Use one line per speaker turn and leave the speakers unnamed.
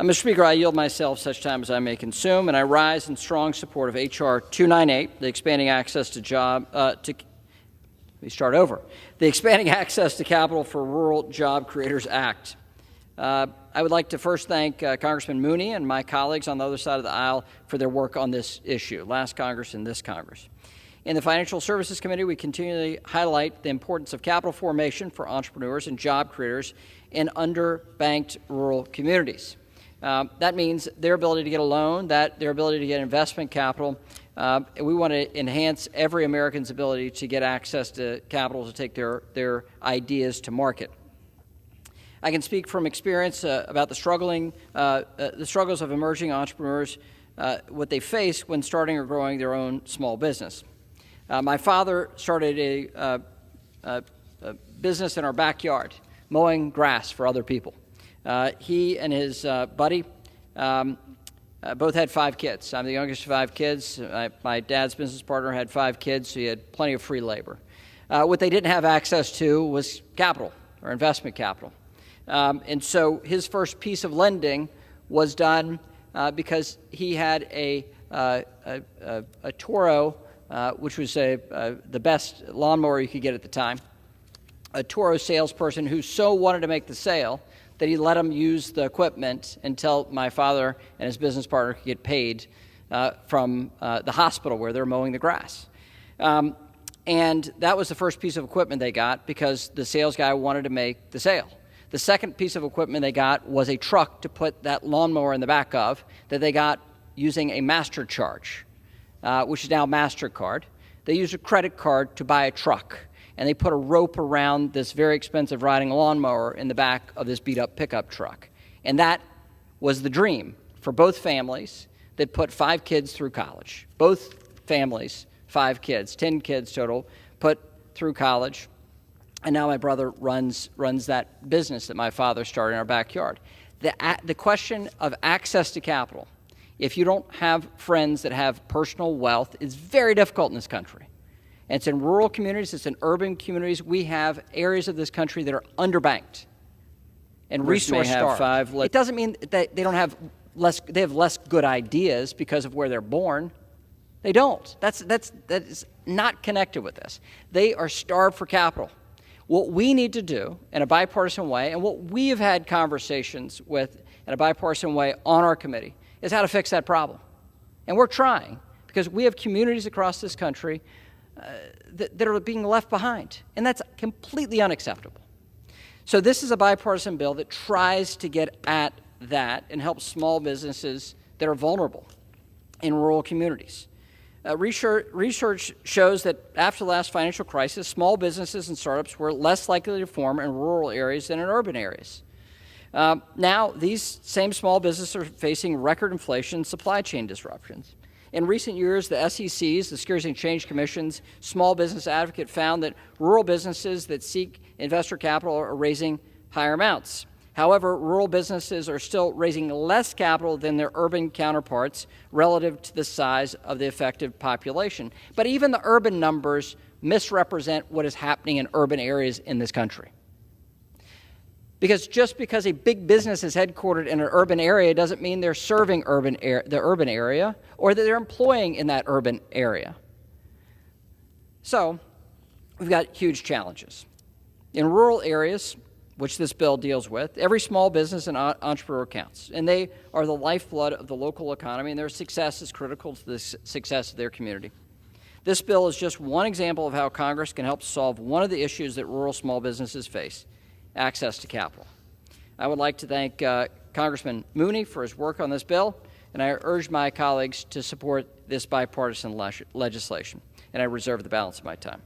Mr. Speaker, I yield myself such time as I may consume, and I rise in strong support of H.R. 298, the Expanding Access to the Expanding Access to Capital for Rural Job Creators Act. I would like to first thank Congressman Mooney and my colleagues on the other side of the aisle for their work on this issue, last Congress and this Congress. In the Financial Services Committee, we continually highlight the importance of capital formation for entrepreneurs and job creators in underbanked rural communities. That means their ability to get a loan, their ability to get investment capital. We want to enhance every American's ability to get access to capital to take their ideas to market. I can speak from experience about the struggles of emerging entrepreneurs, what they face when starting or growing their own small business. My father started a business in our backyard, mowing grass for other people. He and his buddy both had 5 kids. I'm the youngest of 5 kids. My dad's business partner had 5 kids, so he had plenty of free labor. What they didn't have access to was capital or investment capital. And so his first piece of lending was done because he had a Toro, which was the best lawnmower you could get at the time, a Toro salesperson who so wanted to make the sale that he let him use the equipment until my father and his business partner could get paid from the hospital where they're mowing the grass. And that was the first piece of equipment they got because the sales guy wanted to make the sale. The second piece of equipment they got was a truck to put that lawnmower in the back of that they got using a master charge, which is now MasterCard. They used a credit card to buy a truck, and they put a rope around this very expensive riding lawnmower in the back of this beat-up pickup truck. And that was the dream for both families that put 5 kids through college. Both families, 5 kids, 10 kids total, put through college. And now my brother runs that business that my father started in our backyard. The question of access to capital, if you don't have friends that have personal wealth, is very difficult in this country. And it's in rural communities, it's in urban communities. We have areas of this country that are underbanked and resource-starved. It doesn't mean that they have less good ideas because of where they're born. They don't. that is not connected with this. They are starved for capital. What we need to do in a bipartisan way, and what we have had conversations with in a bipartisan way on our committee, is how to fix that problem. And we're trying, because we have communities across this country that are being left behind, and that's completely unacceptable. So this is a bipartisan bill that tries to get at that and help small businesses that are vulnerable in rural communities. Research shows that after the last financial crisis, small businesses and startups were less likely to form in rural areas than in urban areas. Now, these same small businesses are facing record inflation and supply chain disruptions. In recent years, the SEC's, the Securities and Exchange Commission's Small Business Advocate found that rural businesses that seek investor capital are raising higher amounts. However, rural businesses are still raising less capital than their urban counterparts relative to the size of the effective population. But even the urban numbers misrepresent what is happening in urban areas in this country. Because just because a big business is headquartered in an urban area doesn't mean they're serving the urban area or that they're employing in that urban area. So we've got huge challenges. In rural areas, which this bill deals with, every small business and entrepreneur counts, and they are the lifeblood of the local economy, and their success is critical to the success of their community. This bill is just one example of how Congress can help solve one of the issues that rural small businesses face: access to capital. I would like to thank Congressman Mooney for his work on this bill, and I urge my colleagues to support this bipartisan legislation, and I reserve the balance of my time.